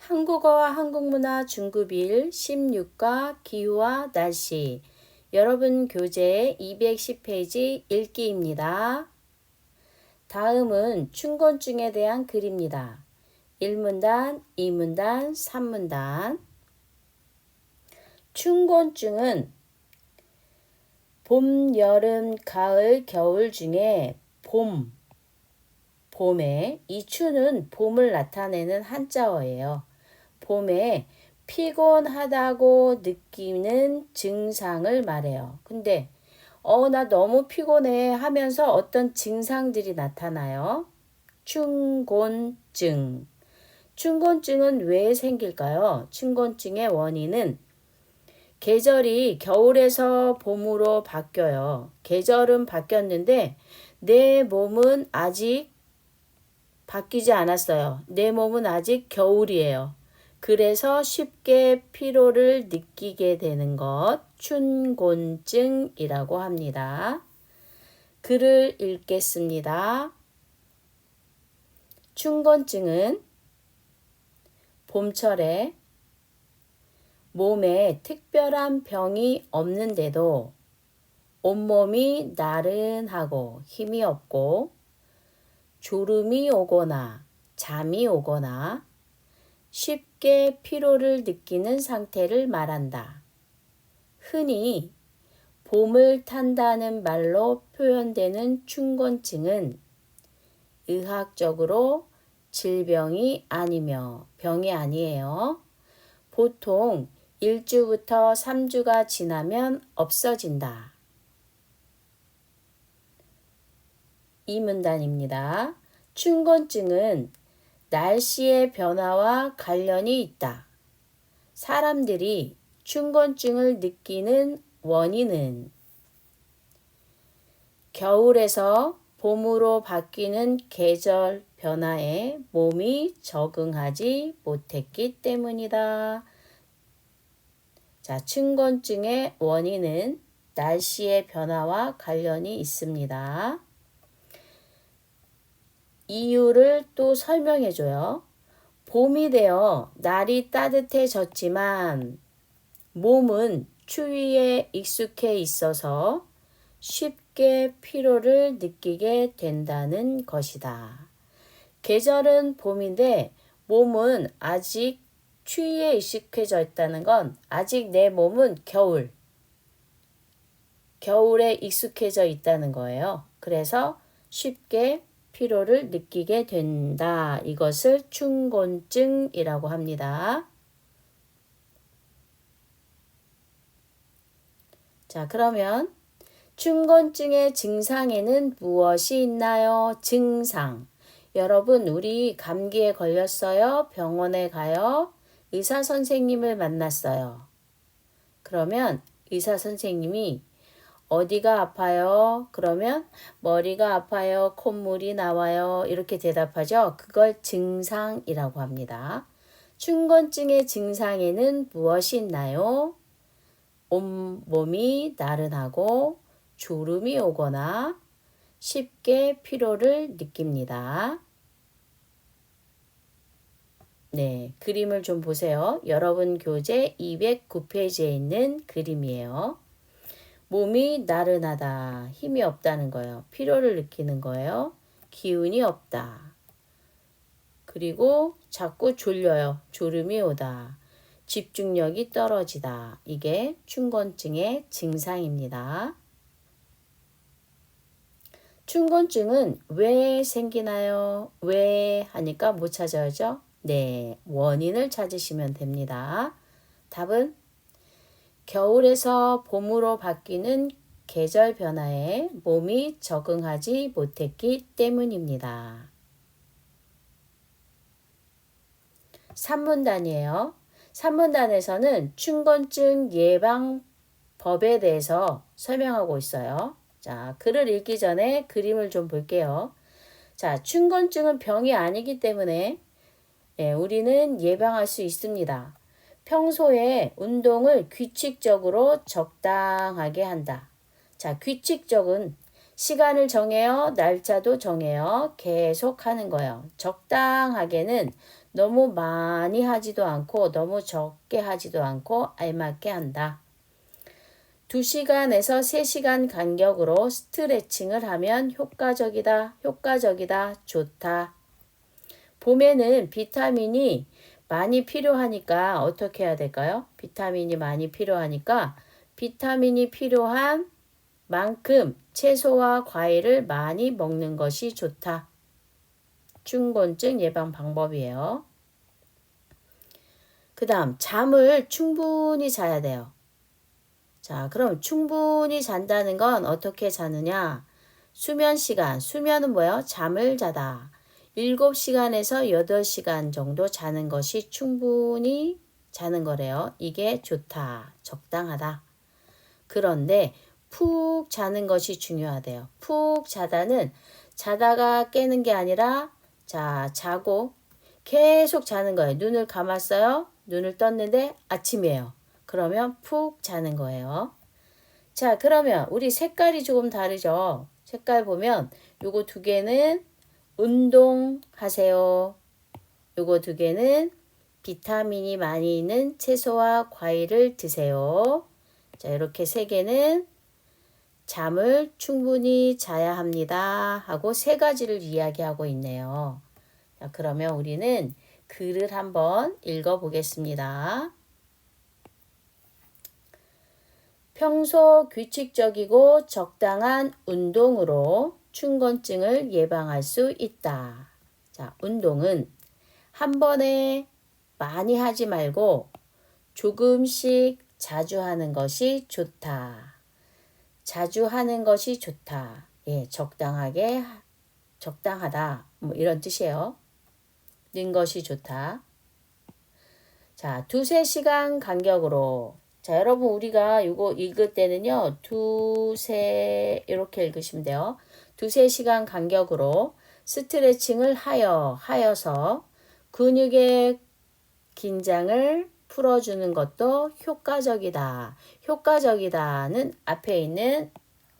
한국어와 한국문화 중급 1 16과 기후와 날씨. 여러분 교재 210페이지 읽기입니다. 다음은 춘곤증에 대한 글입니다. 1문단, 2문단, 3문단. 춘곤증은 봄, 여름, 가을, 겨울 중에 봄에 이 추는 봄을 나타내는 한자어예요. 봄에 피곤하다고 느끼는 증상을 말해요. 근데 나 너무 피곤해 하면서 어떤 증상들이 나타나요? 춘곤증. 춘곤증은 왜 생길까요? 춘곤증의 원인은 계절이 겨울에서 봄으로 바뀌어요. 계절은 바뀌었는데 내 몸은 아직 바뀌지 않았어요. 내 몸은 아직 겨울이에요. 그래서 쉽게 피로를 느끼게 되는 것, 춘곤증이라고 합니다. 글을 읽겠습니다. 춘곤증은 봄철에 몸에 특별한 병이 없는데도 온몸이 나른하고 힘이 없고 졸음이 오거나 잠이 오거나 쉽게 피로를 느끼는 상태를 말한다. 흔히 봄을 탄다는 말로 표현되는 춘곤증은 의학적으로 질병이 아니며 병이 아니에요. 보통 1주부터 3주가 지나면 없어진다. 이 문단입니다. 춘곤증은 날씨의 변화와 관련이 있다. 사람들이 춘곤증을 느끼는 원인은 겨울에서 봄으로 바뀌는 계절 변화에 몸이 적응하지 못했기 때문이다. 자, 춘곤증의 원인은 날씨의 변화와 관련이 있습니다. 이유를 또 설명해줘요. 봄이 되어 날이 따뜻해졌지만 몸은 추위에 익숙해 있어서 쉽게 피로를 느끼게 된다는 것이다. 계절은 봄인데 몸은 아직 추위에 익숙해져 있다는 건 아직 내 몸은 겨울에 익숙해져 있다는 거예요. 그래서 쉽게 피로를 느끼게 된다. 이것을 춘곤증이라고 합니다. 자, 그러면 춘곤증의 증상에는 무엇이 있나요? 증상. 여러분, 우리 감기에 걸렸어요. 병원에 가요. 의사 선생님을 만났어요. 그러면 의사 선생님이 어디가 아파요? 그러면 머리가 아파요. 콧물이 나와요. 이렇게 대답하죠. 그걸 증상이라고 합니다. 춘곤증의 증상에는 무엇이 있나요? 온몸이 나른하고 졸음이 오거나 쉽게 피로를 느낍니다. 네, 그림을 좀 보세요. 여러분 교재 209페이지에 있는 그림이에요. 몸이 나른하다, 힘이 없다는 거예요. 피로를 느끼는 거예요. 기운이 없다. 그리고 자꾸 졸려요. 졸음이 오다. 집중력이 떨어지다. 이게 춘곤증의 증상입니다. 춘곤증은 왜 생기나요? 왜 하니까 못 찾아야죠? 네, 원인을 찾으시면 됩니다. 답은 겨울에서 봄으로 바뀌는 계절 변화에 몸이 적응하지 못했기 때문입니다. 3문단이에요. 3문단에서는 춘곤증 예방법에 대해서 설명하고 있어요. 자, 글을 읽기 전에 그림을 좀 볼게요. 자, 춘곤증은 병이 아니기 때문에 우리는 예방할 수 있습니다. 평소에 운동을 규칙적으로 적당하게 한다. 자, 규칙적은 시간을 정해요. 날짜도 정해요. 계속 하는 거예요. 적당하게는 너무 많이 하지도 않고 너무 적게 하지도 않고 알맞게 한다. 2시간에서 3시간 간격으로 스트레칭을 하면 효과적이다, 효과적이다, 좋다. 봄에는 비타민이 많이 필요하니까 어떻게 해야 될까요? 비타민이 많이 필요하니까 비타민이 필요한 만큼 채소와 과일을 많이 먹는 것이 좋다. 춘곤증 예방 방법이에요. 그 다음 잠을 충분히 자야 돼요. 자, 그럼 충분히 잔다는 건 어떻게 자느냐? 수면 시간, 수면은 뭐예요? 잠을 자다. 7시간에서 8시간 정도 자는 것이 충분히 자는 거래요. 이게 좋다, 적당하다. 그런데 푹 자는 것이 중요하대요. 푹 자다는 자다가 깨는 게 아니라 자, 자고 계속 자는 거예요. 눈을 감았어요. 눈을 떴는데 아침이에요. 그러면 푹 자는 거예요. 자, 그러면 우리 색깔이 조금 다르죠? 색깔 보면 요거 2개는 운동하세요. 요거 2개는 비타민이 많이 있는 채소와 과일을 드세요. 자, 이렇게 3개는 잠을 충분히 자야 합니다. 하고 3가지를 이야기하고 있네요. 자, 그러면 우리는 글을 한번 읽어보겠습니다. 평소 규칙적이고 적당한 운동으로 춘곤증을 예방할 수 있다. 자, 운동은 한 번에 많이 하지 말고 조금씩 자주 하는 것이 좋다. 자주 하는 것이 좋다. 예, 적당하게, 적당하다. 뭐 이런 뜻이에요. 는 것이 좋다. 자, 2-3시간 간격으로. 자, 여러분 우리가 이거 읽을 때는요. 이렇게 읽으시면 돼요. 2-3시간 간격으로 스트레칭을 하여서 근육의 긴장을 풀어주는 것도 효과적이다. 효과적이다는 앞에 있는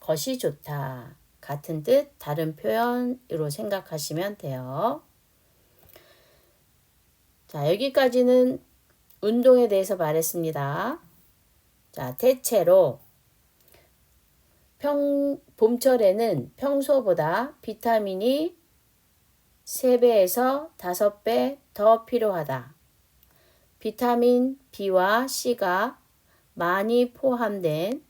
것이 좋다. 같은 뜻, 다른 표현으로 생각하시면 돼요. 자, 여기까지는 운동에 대해서 말했습니다. 자, 대체로 봄철에는 평소보다 비타민이 3배에서 5배 더 필요하다. 비타민 B와 C가 많이 포함된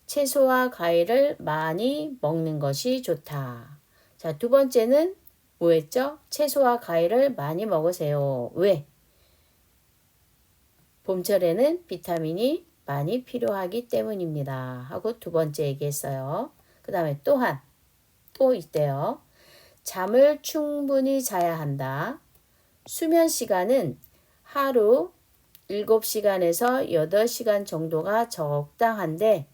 채소와 과일을 많이 먹는 것이 좋다. 자, 2번째는 뭐였죠? 채소와 과일을 많이 먹으세요. 왜? 봄철에는 비타민이 많이 필요하기 때문입니다. 하고 2번째 얘기했어요. 그 다음에 또 있대요. 잠을 충분히 자야 한다. 수면 시간은 하루 7시간에서 8시간 정도가 적당한데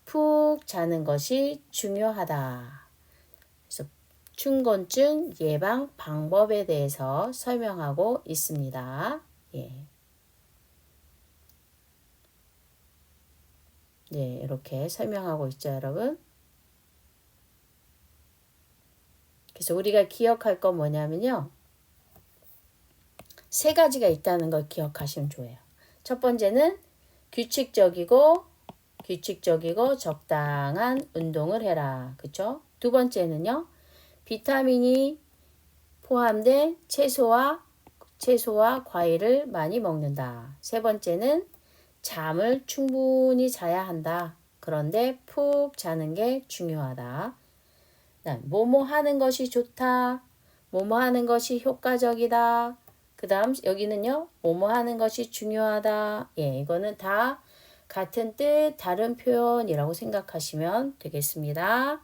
푹 자는 것이 중요하다. 그래서 춘곤증 예방 방법에 대해서 설명하고 있습니다. 예. 네, 이렇게 설명하고 있죠, 여러분. 그래서 우리가 기억할 건 뭐냐면요. 3가지가 있다는 걸 기억하시면 좋아요. 첫 번째는 규칙적이고 적당한 운동을 해라. 그쵸? 2번째는요. 비타민이 포함된 채소와 과일을 많이 먹는다. 3번째는 잠을 충분히 자야 한다. 그런데 푹 자는 게 중요하다. 뭐뭐 하는 것이 좋다. 뭐뭐 하는 것이 효과적이다. 그 다음 여기는요. 뭐뭐 하는 것이 중요하다. 예, 이거는 다 같은 뜻, 다른 표현이라고 생각하시면 되겠습니다.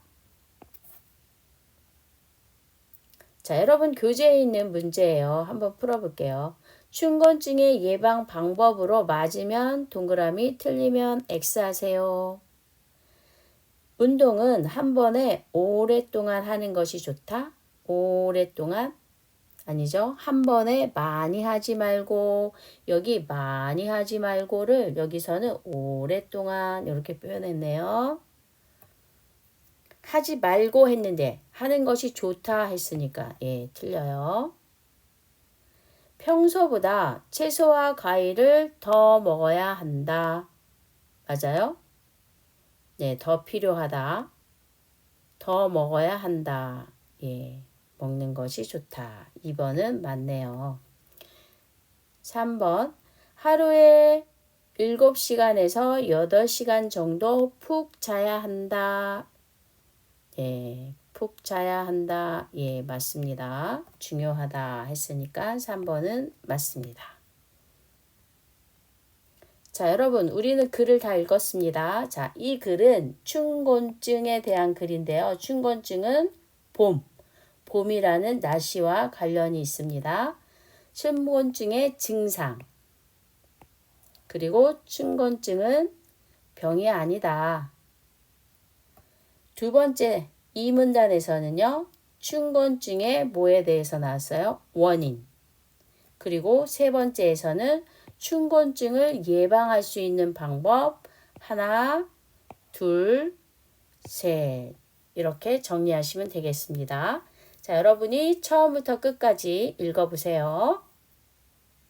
자, 여러분 교재에 있는 문제예요. 한번 풀어볼게요. 춘곤증의 예방 방법으로 맞으면 동그라미, 틀리면 X 하세요. 운동은 한 번에 오랫동안 하는 것이 좋다. 오랫동안 아니죠. 한 번에 많이 하지 말고 여기 많이 하지 말고를 여기서는 오랫동안 이렇게 표현했네요. 하지 말고 했는데 하는 것이 좋다 했으니까 예, 틀려요. 평소보다 채소와 과일을 더 먹어야 한다. 맞아요? 네, 더 필요하다. 더 먹어야 한다. 예, 먹는 것이 좋다. 2번은 맞네요. 3번. 하루에 7시간에서 8시간 정도 푹 자야 한다. 예, 푹 자야 한다. 예, 맞습니다. 중요하다 했으니까 3번은 맞습니다. 자, 여러분, 우리는 글을 다 읽었습니다. 자, 이 글은 춘곤증에 대한 글인데요. 춘곤증은 봄, 봄이라는 날씨와 관련이 있습니다. 춘곤증의 증상, 그리고 춘곤증은 병이 아니다. 두 번째, 이 문단에서는요, 춘곤증의 뭐에 대해서 나왔어요? 원인. 그리고 세 번째에서는 춘곤증을 예방할 수 있는 방법 하나, 둘, 셋 이렇게 정리하시면 되겠습니다. 자, 여러분이 처음부터 끝까지 읽어보세요.